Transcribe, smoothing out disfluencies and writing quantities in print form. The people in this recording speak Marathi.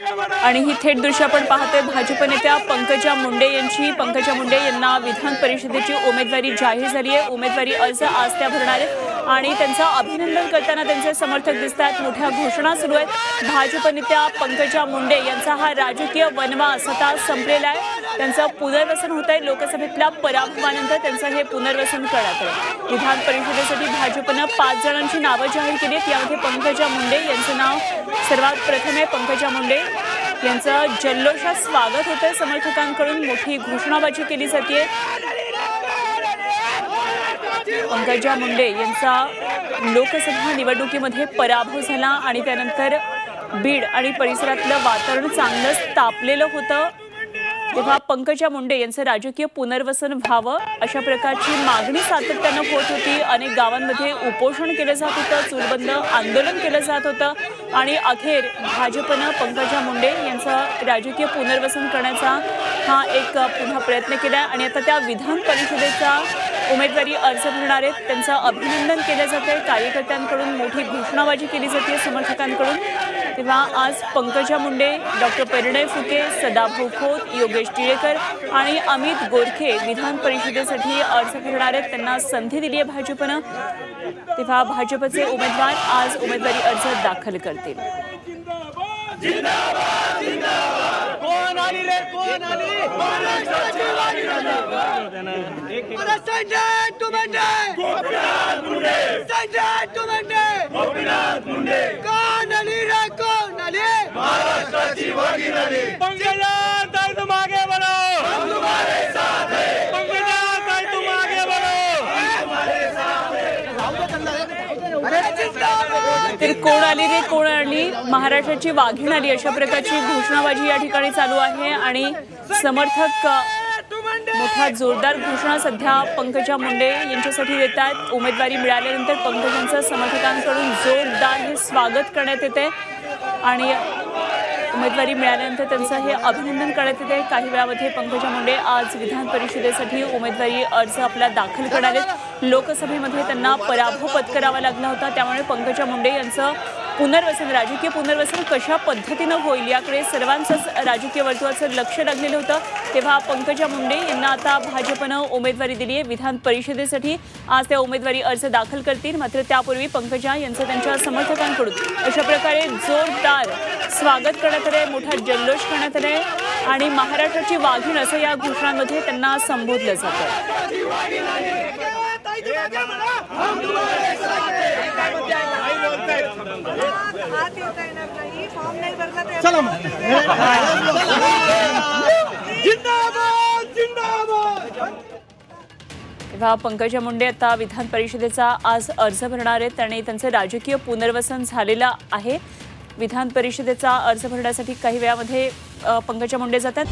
आणि ही थेट दृश्य आपण पाहतोय भाजप नेत्या पंकजा मुंडे यांची। पंकजा मुंडे यांना विधान परिषदेची उमेदवारी जाहीर झाली आहे। उमेदवारी अर्ज आज त्या भरणार आहेत आणि त्यांचं अभिनंदन करताना त्यांचे समर्थक दिसतात। मोठ्या घोषणा सुरू आहेत। भाजप नेत्या पंकजा मुंडे यांचा हा राजकीय वनवास आता संपलेला आहे। त्यांचं पुनर्वसन होत आहे। लोकसभेतल्या पराभवानंतर त्यांचं हे पुनर्वसन करण्यात आलं। विधान परिषदेसाठी भाजपनं 5 जणांची नावं जाहीर केली आहेत। यामध्ये पंकजा मुंडे यांचं नाव सर्वात प्रथम आहे। पंकजा मुंडे यांचं जल्लोषात स्वागत होतंय। समर्थकांकडून मोठी घोषणाबाजी केली जाते। पंकजा मुंडे यांचा लोकसभा निवडणुकीमध्ये पराभव झाला आणि त्यानंतर बीड आणि परिसरातलं वातावरण चांगलंच तापलेलं होतं। तेव्हा पंकजा मुंडे यांचं राजकीय पुनर्वसन व्हावं अशा प्रकारची मागणी सातत्यानं होत होती। अनेक गावांमध्ये उपोषण केलं जात होतं, चूलबंद आंदोलन केलं जात होतं आणि अखेर भाजपनं पंकजा मुंडे यांचं राजकीय पुनर्वसन करण्याचा हा एक पुन्हा प्रयत्न केला आणि आता त्या विधान परिषदेचा उमेदवारी अर्ज भरणार आहेत। त्यांचं अभिनंदन केलं जातंय। कार्यकर्त्यांकडून मोठी घोषणाबाजी केली जाते समर्थकांकडून। तेव्हा आज पंकजा मुंडे, डॉक्टर परिणय फुके, सदाभाऊ खोत, योगेश टिळेकर आणि अमित गोरखे विधान परिषदेसाठी अर्ज भरणार आहेत। त्यांना संधी दिली आहे भाजपनं। तेव्हा भाजपचे उमेदवार आज उमेदवारी अर्ज दाखल करतील। तर कोण आली रे कोण आली, महाराष्ट्राची वाघीण आली अशा प्रकारची घोषणाबाजी या ठिकाणी चालू आहे आणि समर्थक मोठा जोरदार घोषणा सध्या पंकजा मुंडे यांच्यासाठी देत आहेत। उमेदवारी मिळाल्यानंतर पंकजांचं समर्थकांकडून जोरदार हे स्वागत करण्यात येते आणि उमेदवारी मिळाल्यानंतर त्यांचं हे अभिनंदन करण्यात येते। काही वेळामध्ये पंकजा मुंडे आज विधान परिषदेसाठी उमेदवारी अर्ज आपला दाखल करणार आहेत। लोकसभेमध्ये त्यांना पराभव पत्करावा लागला होता, त्यामुळे पंकजा मुंडे यांचं पुनर्वसन, राजकीय पुनर्वसन कशा पद्धतीनं होईल याकडे सर्वांचंच राजकीय वर्तुळाचं लक्ष लागलेलं होतं। तेव्हा पंकजा मुंडे यांना आता भाजपनं उमेदवारी दिली आहे विधान परिषदेसाठी। आज त्या उमेदवारी अर्ज दाखल करतील, मात्र त्यापूर्वी पंकजा यांचं त्यांच्या समर्थकांकडून अशा प्रकारे जोरदार स्वागत करण्यात आलंय, मोठा जल्लोष करण्यात आलाय आणि महाराष्ट्राची वाघीण असं या घोषणांमध्ये त्यांना संबोधलं जातं। तेव्हा पंकजा मुंडे आता विधान परिषदेचा आज अर्ज भरणार आहेत आणि त्यांचं राजकीय पुनर्वसन झालेलं आहे। विधान परिषदेचा अर्ज भरण्यासाठी काही वेळामध्ये पंकजा मुंडे जातात।